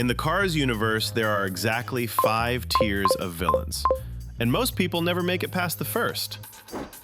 In the Cars universe, there are exactly 5 tiers of villains, and most people never make it past the first.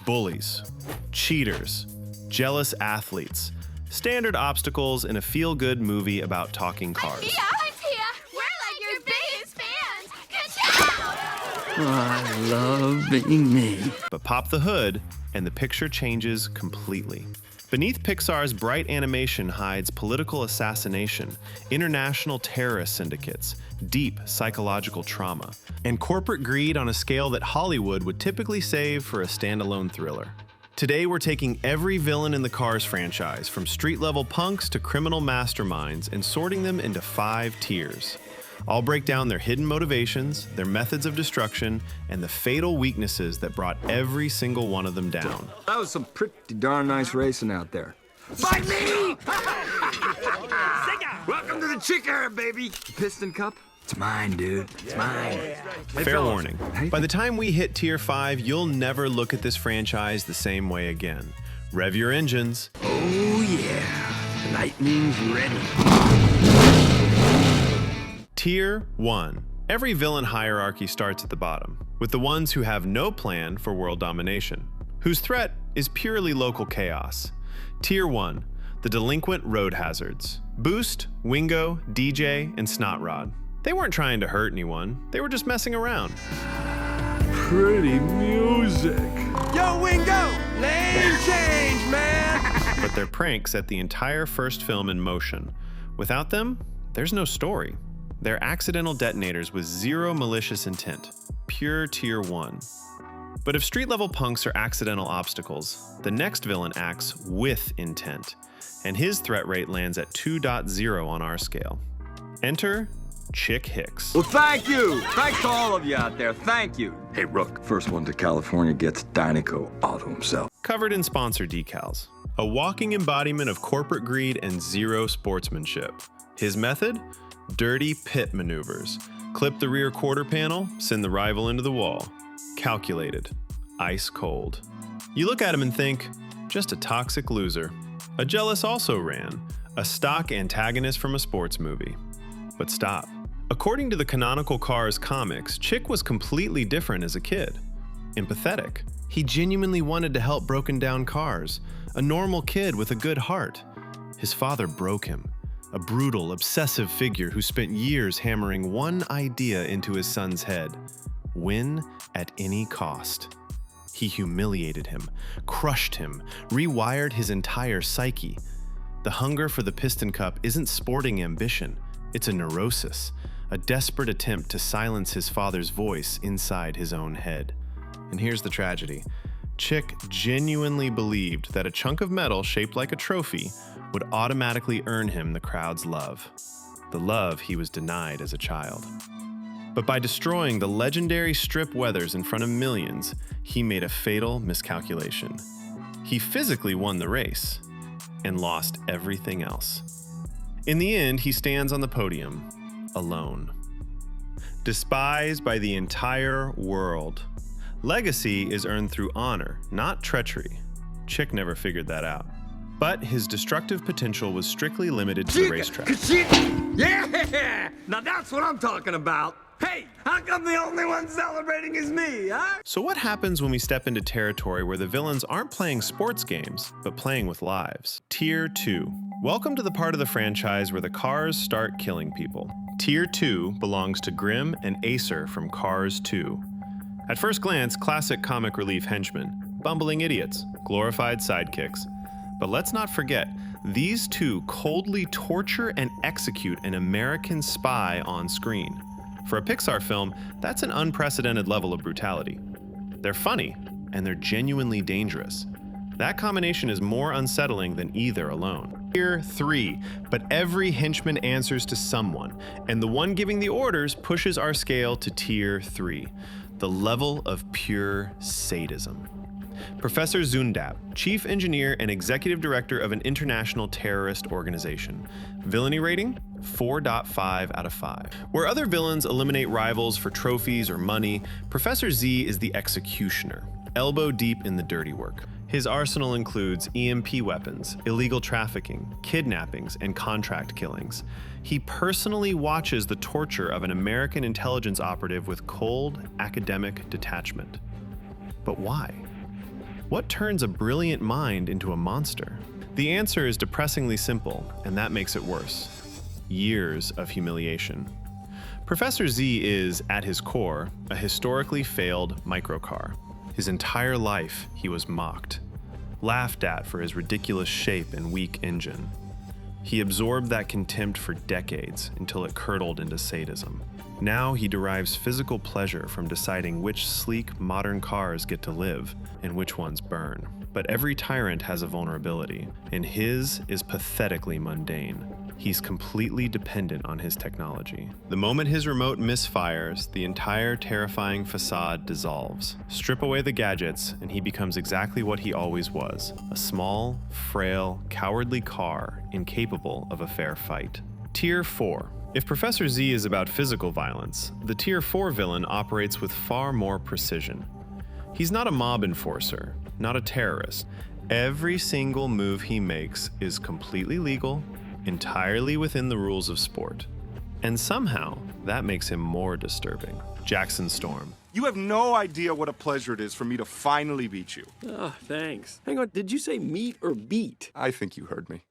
Bullies, cheaters, jealous athletes, standard obstacles in a feel-good movie about talking cars. I'm Tia. We're like your biggest fans. Good job. I love being me. But pop the hood, and the picture changes completely. Beneath Pixar's bright animation hides political assassination, international terrorist syndicates, deep psychological trauma, and corporate greed on a scale that Hollywood would typically save for a standalone thriller. Today, we're taking every villain in the Cars franchise, from street-level punks to criminal masterminds, and sorting them into 5 tiers. I'll break down their hidden motivations, their methods of destruction, and the fatal weaknesses that brought every single one of them down. That was some pretty darn nice racing out there. Fight me! Welcome to the chick era, baby. The Piston Cup? It's mine, dude. It's mine. Fair warning. By the time we hit Tier 5, you'll never look at this franchise the same way again. Rev your engines. Oh yeah, lightning's ready. Tier 1. Every villain hierarchy starts at the bottom, with the ones who have no plan for world domination, whose threat is purely local chaos. Tier 1. The delinquent road hazards. Boost, Wingo, DJ, and Snot Rod. They weren't trying to hurt anyone, they were just messing around. Pretty music. Yo, Wingo! Lane change, man! But their pranks set the entire first film in motion. Without them, there's no story. They're accidental detonators with zero malicious intent. Pure Tier 1. But if street-level punks are accidental obstacles, the next villain acts with intent, and his threat rate lands at 2.0 on our scale. Enter Chick Hicks. Well, thank you. Thanks to all of you out there. Thank you. Hey, Rook, first one to California gets Dynaco all to himself. Covered in sponsor decals. A walking embodiment of corporate greed and zero sportsmanship. His method? Dirty pit maneuvers. Clip the rear quarter panel, send the rival into the wall. Calculated. Ice cold. You look at him and think, just a toxic loser. A jealous also ran. A stock antagonist from a sports movie. But stop. According to the canonical Cars comics, Chick was completely different as a kid. Empathetic. He genuinely wanted to help broken down cars. A normal kid with a good heart. His father broke him. A brutal, obsessive figure who spent years hammering one idea into his son's head: win at any cost. He humiliated him, crushed him, rewired his entire psyche. The hunger for the Piston Cup isn't sporting ambition, it's a neurosis, a desperate attempt to silence his father's voice inside his own head. And here's the tragedy. Chick genuinely believed that a chunk of metal shaped like a trophy would automatically earn him the crowd's love. The love he was denied as a child. But by destroying the legendary strip weathers in front of millions, he made a fatal miscalculation. He physically won the race and lost everything else. In the end, he stands on the podium, alone. Despised by the entire world. Legacy is earned through honor, not treachery. Chick never figured that out. But his destructive potential was strictly limited to the racetrack. Yeah! Now that's what I'm talking about. Hey, how come the only one celebrating is me, huh? So what happens when we step into territory where the villains aren't playing sports games, but playing with lives? Tier 2. Welcome to the part of the franchise where the cars start killing people. Tier 2 belongs to Grimm and Acer from Cars 2. At first glance, classic comic relief henchmen, bumbling idiots, glorified sidekicks. But let's not forget, these two coldly torture and execute an American spy on screen. For a Pixar film, that's an unprecedented level of brutality. They're funny, and they're genuinely dangerous. That combination is more unsettling than either alone. Tier 3, but every henchman answers to someone, and the one giving the orders pushes our scale to Tier 3, the level of pure sadism. Professor Zundap, chief engineer and executive director of an international terrorist organization. Villainy rating? 4.5 out of 5. Where other villains eliminate rivals for trophies or money, Professor Z is the executioner, elbow deep in the dirty work. His arsenal includes EMP weapons, illegal trafficking, kidnappings, and contract killings. He personally watches the torture of an American intelligence operative with cold, academic detachment. But why? What turns a brilliant mind into a monster? The answer is depressingly simple, and that makes it worse. Years of humiliation. Professor Z is, at his core, a historically failed microcar. His entire life, he was mocked, laughed at for his ridiculous shape and weak engine. He absorbed that contempt for decades until it curdled into sadism. Now he derives physical pleasure from deciding which sleek, modern cars get to live and which ones burn. But every tyrant has a vulnerability, and his is pathetically mundane. He's completely dependent on his technology. The moment his remote misfires, the entire terrifying facade dissolves. Strip away the gadgets, and he becomes exactly what he always was: a small, frail, cowardly car incapable of a fair fight. Tier 4. If Professor Z is about physical violence, the Tier 4 villain operates with far more precision. He's not a mob enforcer, not a terrorist. Every single move he makes is completely legal, entirely within the rules of sport. And somehow, that makes him more disturbing. Jackson Storm. You have no idea what a pleasure it is for me to finally beat you. Oh, thanks. Hang on, did you say meet or beat? I think you heard me.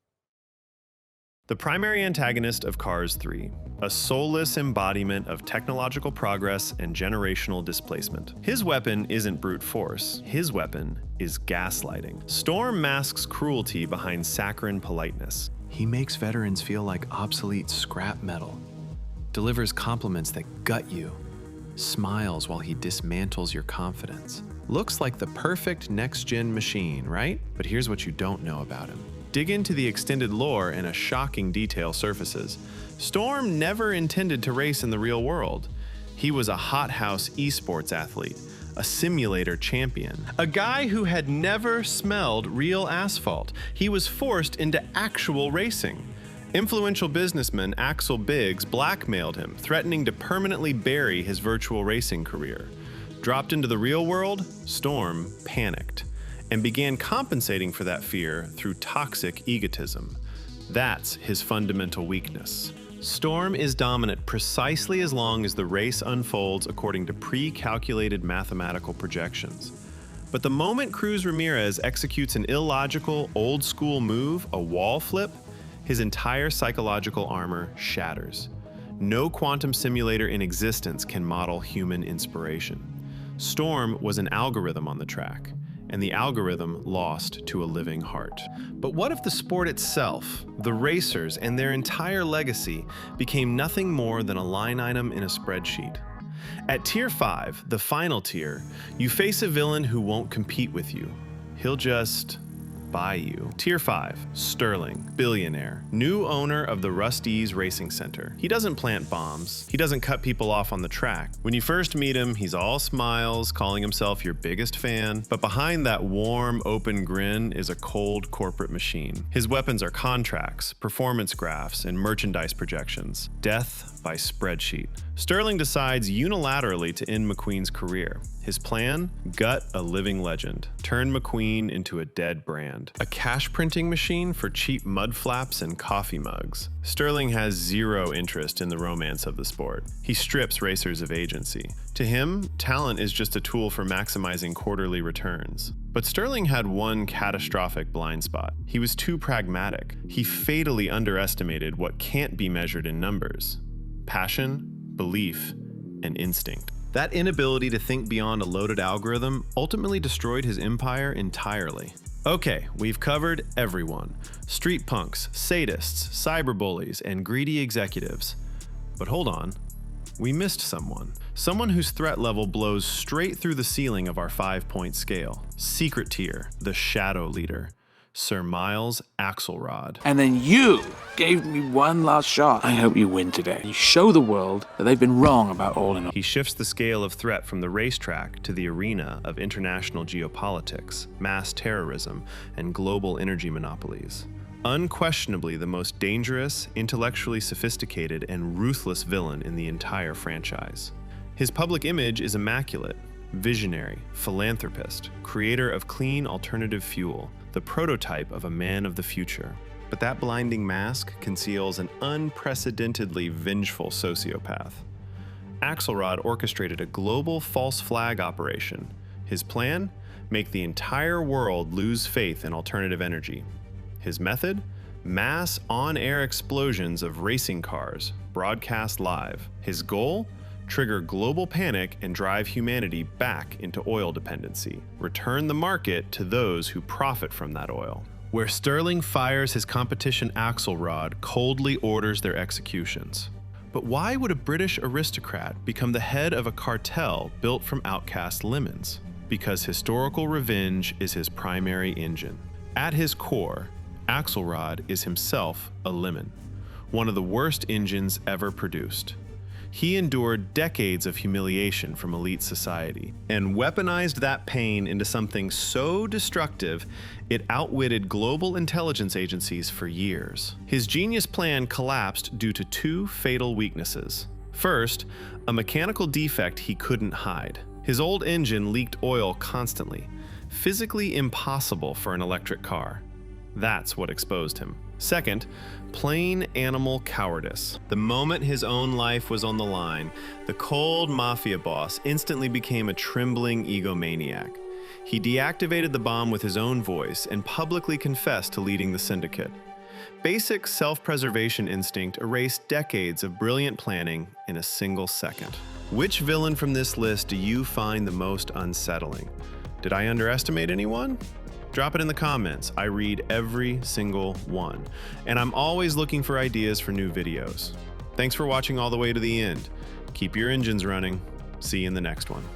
The primary antagonist of Cars 3, a soulless embodiment of technological progress and generational displacement. His weapon isn't brute force, his weapon is gaslighting. Storm masks cruelty behind saccharine politeness. He makes veterans feel like obsolete scrap metal, delivers compliments that gut you, smiles while he dismantles your confidence. Looks like the perfect next-gen machine, right? But here's what you don't know about him. Dig into the extended lore and a shocking detail surfaces. Storm never intended to race in the real world. He was a hothouse esports athlete, a simulator champion, a guy who had never smelled real asphalt. He was forced into actual racing. Influential businessman Axel Biggs blackmailed him, threatening to permanently bury his virtual racing career. Dropped into the real world, Storm panicked and began compensating for that fear through toxic egotism. That's his fundamental weakness. Storm is dominant precisely as long as the race unfolds according to pre-calculated mathematical projections. But the moment Cruz Ramirez executes an illogical, old-school move, a wall flip, his entire psychological armor shatters. No quantum simulator in existence can model human inspiration. Storm was an algorithm on the track, and the algorithm lost to a living heart. But what if the sport itself, the racers, and their entire legacy became nothing more than a line item in a spreadsheet? At Tier 5, the final tier, you face a villain who won't compete with you. He'll just buy you. Tier 5, Sterling, billionaire, new owner of the Rust-eze Racing Center. He doesn't plant bombs. He doesn't cut people off on the track. When you first meet him, he's all smiles, calling himself your biggest fan. But behind that warm, open grin is a cold corporate machine. His weapons are contracts, performance graphs, and merchandise projections. Death by spreadsheet. Sterling decides unilaterally to end McQueen's career. His plan? Gut a living legend. Turn McQueen into a dead brand. A cash printing machine for cheap mud flaps and coffee mugs. Sterling has zero interest in the romance of the sport. He strips racers of agency. To him, talent is just a tool for maximizing quarterly returns. But Sterling had one catastrophic blind spot. He was too pragmatic. He fatally underestimated what can't be measured in numbers: passion, belief, and instinct. That inability to think beyond a loaded algorithm ultimately destroyed his empire entirely. Okay, we've covered everyone. Street punks, sadists, cyberbullies, and greedy executives. But hold on, we missed someone. Someone whose threat level blows straight through the ceiling of our 5-point scale. Secret tier, the shadow leader, Sir Miles Axelrod. And then you gave me one last shot. I hope you win today. You show the world that they've been wrong about all in all. He shifts the scale of threat from the racetrack to the arena of international geopolitics, mass terrorism, and global energy monopolies. Unquestionably the most dangerous, intellectually sophisticated, and ruthless villain in the entire franchise. His public image is immaculate. visionary, philanthropist, creator of clean alternative fuel, the prototype of a man of the future. But that blinding mask conceals an unprecedentedly vengeful sociopath. Axelrod orchestrated a global false flag operation. His plan? Make the entire world lose faith in alternative energy. His method? Mass on-air explosions of racing cars, broadcast live. His goal? Trigger global panic and drive humanity back into oil dependency. Return the market to those who profit from that oil. Where Sterling fires his competition Axelrod, coldly orders their executions. But why would a British aristocrat become the head of a cartel built from outcast lemons? Because historical revenge is his primary engine. At his core, Axelrod is himself a lemon, one of the worst engines ever produced. He endured decades of humiliation from elite society and weaponized that pain into something so destructive it outwitted global intelligence agencies for years. His genius plan collapsed due to two fatal weaknesses. First, a mechanical defect he couldn't hide. His old engine leaked oil constantly, physically impossible for an electric car. That's what exposed him. Second, plain animal cowardice. The moment his own life was on the line, the cold mafia boss instantly became a trembling egomaniac. He deactivated the bomb with his own voice and publicly confessed to leading the syndicate. Basic self-preservation instinct erased decades of brilliant planning in a single second. Which villain from this list do you find the most unsettling? Did I underestimate anyone? Drop it in the comments. I read every single one. And I'm always looking for ideas for new videos. Thanks for watching all the way to the end. Keep your engines running. See you in the next one.